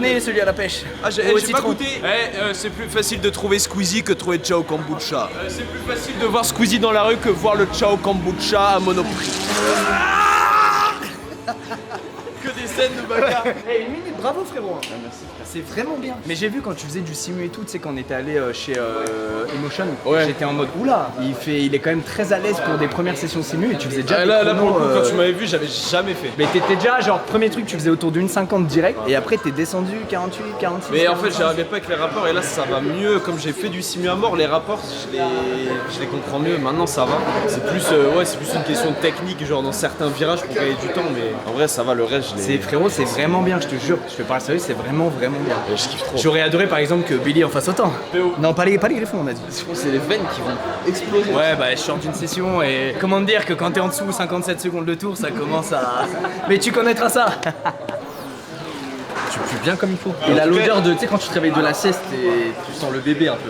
connais celui à la pêche. Ah, j'ai Au pas citron. goûté. C'est plus facile de trouver Squeezie que de trouver Ciao Kombucha. C'est plus facile de voir Squeezie dans la rue que voir le Ciao Kombucha à Monoprix. Que des scènes de bagarre. Hey, une minute, bravo frérot. Merci. C'est vraiment bien. Mais j'ai vu quand tu faisais du simu et tout, tu sais, quand on était allé chez Emotion, Ouais. j'étais en mode oula, il est quand même très à l'aise pour des premières sessions simu et tu faisais déjà des Là, pour le chronos, coup, quand tu m'avais vu, j'avais jamais fait. Mais t'étais déjà, genre, premier truc, tu faisais autour d'une 50 direct et après t'es descendu 48, 46. Mais en fait, j'arrivais pas avec les rapports et là, ça va mieux. Comme j'ai fait du simu à mort, les rapports, je les comprends mieux. Maintenant, ça va. C'est plus, c'est plus une question de technique, genre dans certains virages pour gagner du temps. Mais en vrai, ça va. Le reste, je les. Frérot, c'est vraiment bien, je te jure. Je fais pas le sérieux, c'est vraiment bien. Je kiffe trop. J'aurais adoré par exemple que Billy en fasse autant. Non, pas les griffons, on a dit. C'est les veines qui vont exploser. Ouais, bah je sors d'une session et comment te dire que quand t'es en dessous 57 secondes de tour, ça commence à. Mais tu connaîtras ça. Tu pues bien comme il faut. Il a l'odeur de, tu sais, quand tu te réveilles de la sieste et tu sens le bébé un peu.